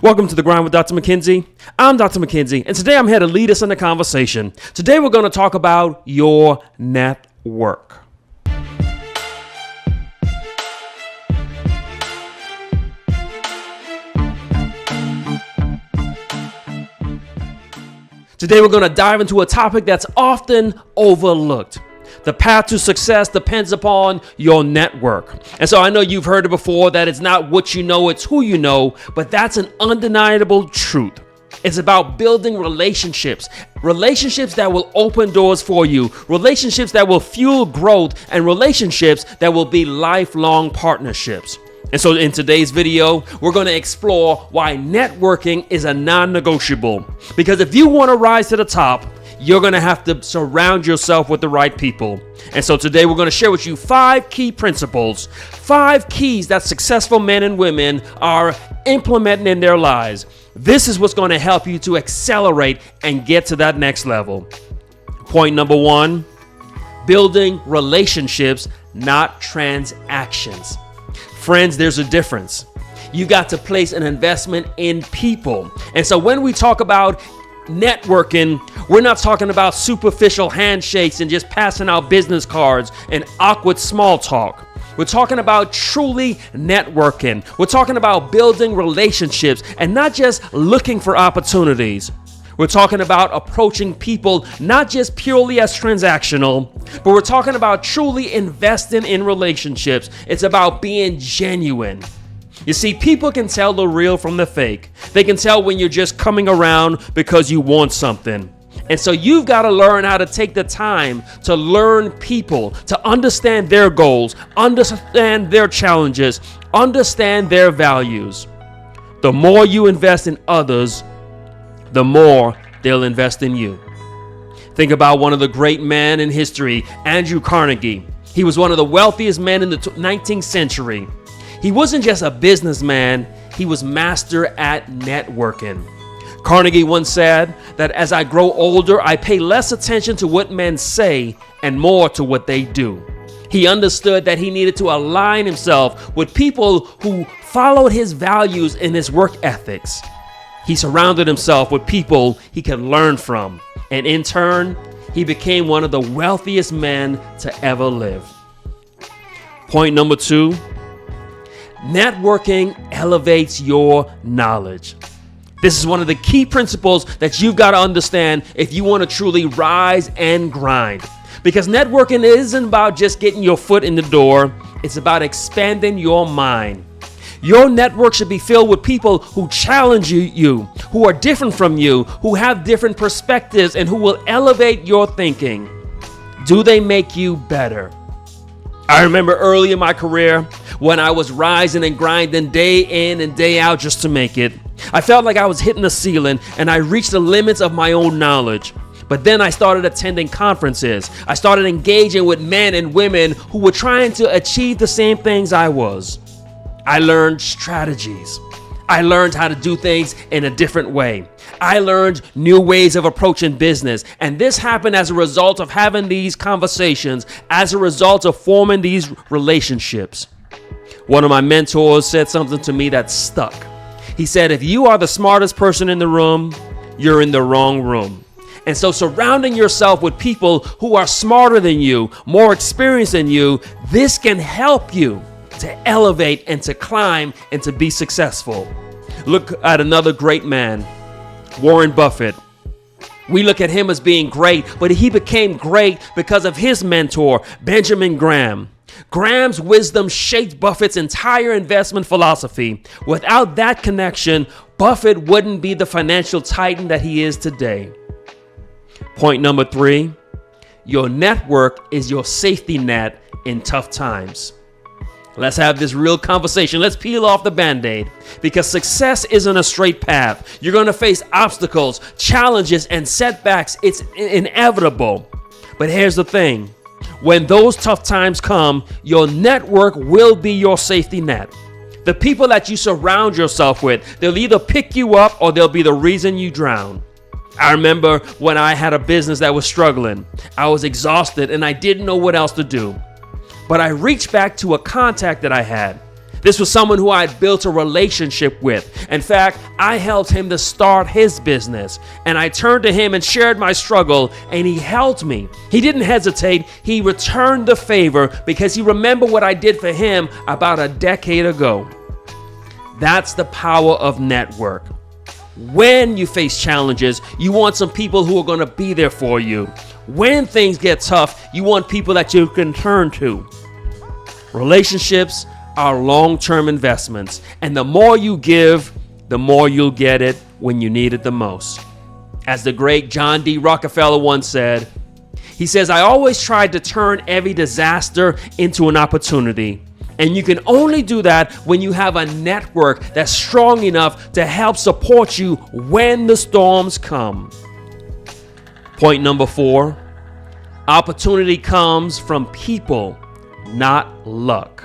Welcome to The Grind with Dr. McKenzie. I'm Dr. McKenzie, and today I'm here to lead us in a conversation. Today we're going to talk about your network. Today we're going to dive into a topic that's often overlooked. The path to success depends upon your network. And so I know you've heard it before that it's not what you know, it's who you know, but that's an undeniable truth. It's about building relationships that will open doors for you, relationships that will fuel growth, and relationships that will be lifelong partnerships. And so in today's video, we're going to explore why networking is a non-negotiable. Because if you want to rise to the top, you're going to have to surround yourself with the right people. And so today we're going to share with you 5 key principles, 5 keys that successful men and women are implementing in their lives. This is what's going to help you to accelerate and get to that next level. Point number 1, building relationships, not transactions. Friends, there's a difference. You got to place an investment in people. And so when we talk about networking, we're not talking about superficial handshakes and just passing out business cards and awkward small talk. We're talking about truly networking. We're talking about building relationships and not just looking for opportunities. We're talking about approaching people not just purely as transactional, but we're talking about truly investing in relationships. It's about being genuine. You see, people can tell the real from the fake. They can tell when you're just coming around because you want something. And so you've got to learn how to take the time to learn people, to understand their goals, understand their challenges, understand their values. The more you invest in others, the more they'll invest in you. Think about one of the great men in history, Andrew Carnegie. He was one of the wealthiest men in the 19th century. He wasn't just a businessman, he was master at networking. Carnegie once said that as I grow older, I pay less attention to what men say and more to what they do. He understood that he needed to align himself with people who followed his values and his work ethics. He surrounded himself with people he could learn from, and in turn, he became one of the wealthiest men to ever live. Point number 2, networking elevates your knowledge. This is one of the key principles that you've got to understand if you want to truly rise and grind. Because networking isn't about just getting your foot in the door, it's about expanding your mind. Your network should be filled with people who challenge you, who are different from you, who have different perspectives, and who will elevate your thinking. Do they make you better? I remember early in my career when I was rising and grinding day in and day out just to make it. I felt like I was hitting the ceiling and I reached the limits of my own knowledge. But then I started attending conferences. I started engaging with men and women who were trying to achieve the same things I was. I learned strategies. I learned how to do things in a different way. I learned new ways of approaching business. And this happened as a result of having these conversations, as a result of forming these relationships. One of my mentors said something to me that stuck. He said, if you are the smartest person in the room, you're in the wrong room. And so surrounding yourself with people who are smarter than you, more experienced than you, this can help you to elevate and to climb and to be successful. Look at another great man, Warren Buffett. We look at him as being great, but he became great because of his mentor, Benjamin Graham. Graham's wisdom shaped Buffett's entire investment philosophy. Without that connection, Buffett wouldn't be the financial titan that he is today. Point number 3, your network is your safety net in tough times. Let's have this real conversation. Let's peel off the Band-Aid, because success isn't a straight path. You're going to face obstacles, challenges, and setbacks. It's inevitable. But here's the thing. When those tough times come, your network will be your safety net. The people that you surround yourself with, they'll either pick you up or they'll be the reason you drown. I remember when I had a business that was struggling. I was exhausted and I didn't know what else to do. But I reached back to a contact that I had This was someone who I had built a relationship with. In fact, I helped him to start his business, and I turned to him and shared my struggle, and he helped me. He didn't hesitate. He returned the favor because he remembered what I did for him about a decade ago. That's the power of network. When you face challenges, you want some people who are going to be there for you. When things get tough, you want people that you can turn to. Relationships are long-term investments, and the more you give, the more you'll get it when you need it the most. As the great John D. Rockefeller once said, he says, "I always tried to turn every disaster into an opportunity. And you can only do that when you have a network that's strong enough to help support you when the storms come." Point number 4, opportunity comes from people, not luck.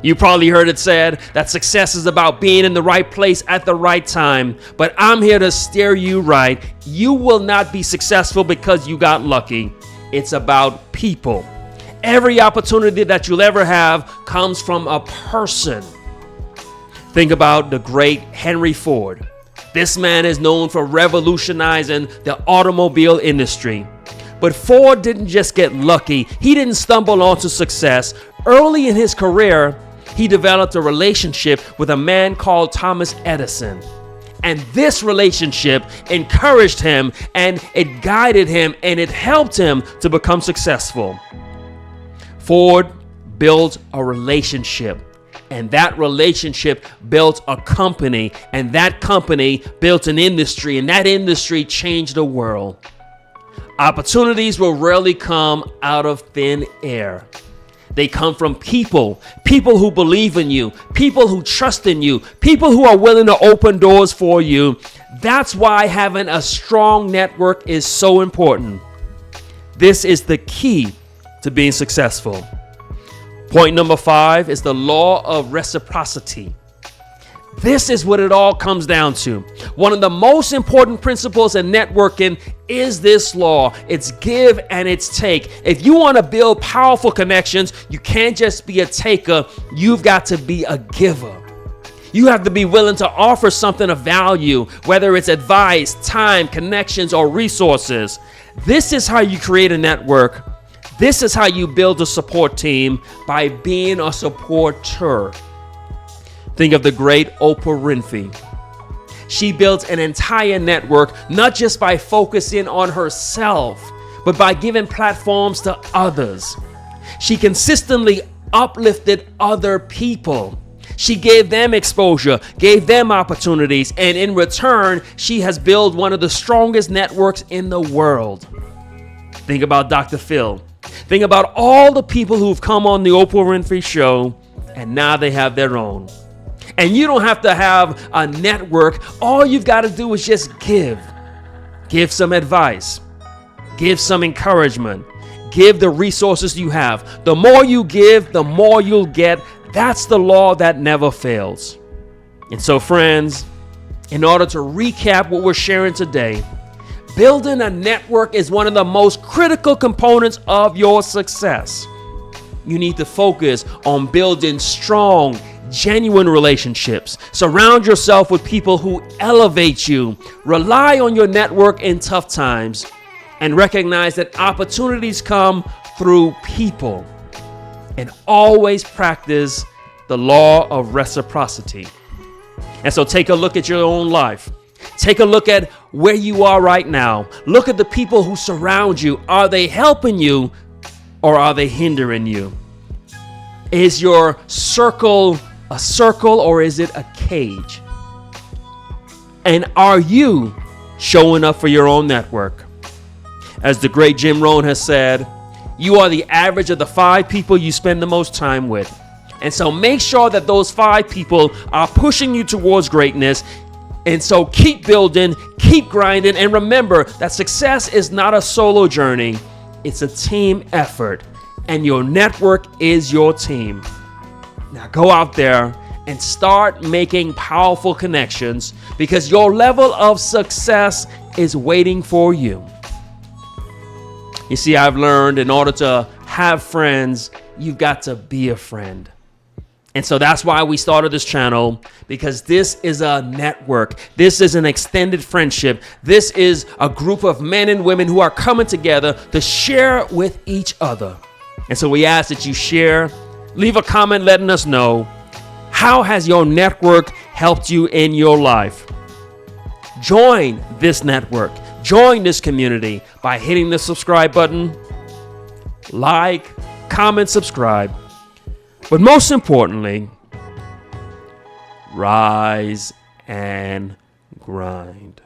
You probably heard it said that success is about being in the right place at the right time, but I'm here to steer you right. You will not be successful because you got lucky. It's about people. Every opportunity that you'll ever have comes from a person. Think about the great Henry Ford. This man is known for revolutionizing the automobile industry. But Ford didn't just get lucky. He didn't stumble onto success. Early in his career, he developed a relationship with a man called Thomas Edison. And this relationship encouraged him, and it guided him, and it helped him to become successful. Ford built a relationship, and that relationship built a company, and that company built an industry, and that industry changed the world. Opportunities will rarely come out of thin air. They come from people who believe in you, people who trust in you, people who are willing to open doors for you. That's why having a strong network is so important. This is the key to being successful. Point number 5 is the law of reciprocity. This is what it all comes down to. One of the most important principles in networking is this law. It's give and it's take. If you want to build powerful connections, you can't just be a taker. You've got to be a giver. You have to be willing to offer something of value, whether it's advice, time, connections, or resources. This is how you create a network. This is how you build a support team, by being a supporter. Think of the great Oprah Winfrey. She built an entire network, not just by focusing on herself, but by giving platforms to others. She consistently uplifted other people. She gave them exposure, gave them opportunities, and in return, she has built one of the strongest networks in the world. Think about Dr. Phil. Think about all the people who've come on the Oprah Winfrey Show, and now they have their own. And you don't have to have a network. All you've got to do is just give. Give some advice. Give some encouragement. Give the resources you have. The more you give, the more you'll get. That's the law that never fails. And so, friends, in order to recap what we're sharing today, building a network is one of the most critical components of your success. You need to focus on building strong, genuine relationships. Surround yourself with people who elevate you. Rely on your network in tough times, and recognize that opportunities come through people. And always practice the law of reciprocity. And so take a look at your own life. Take a look at where you are right now. Look at the people who surround you. Are they helping you, or are they hindering you? Is your circle a circle, or is it a cage? And are you showing up for your own network? As the great Jim Rohn has said, you are the average of the 5 people you spend the most time with. And so make sure that those 5 people are pushing you towards greatness. And so keep building, keep grinding, and remember that success is not a solo journey. It's a team effort, and your network is your team. Now go out there and start making powerful connections, because your level of success is waiting for you. You see, I've learned in order to have friends, you've got to be a friend. And so that's why we started this channel, because this is a network. This is an extended friendship. This is a group of men and women who are coming together to share with each other. And so we ask that you share, leave a comment letting us know, how has your network helped you in your life? Join this network. Join this community by hitting the subscribe button. Like, comment, subscribe. But most importantly, rise and grind.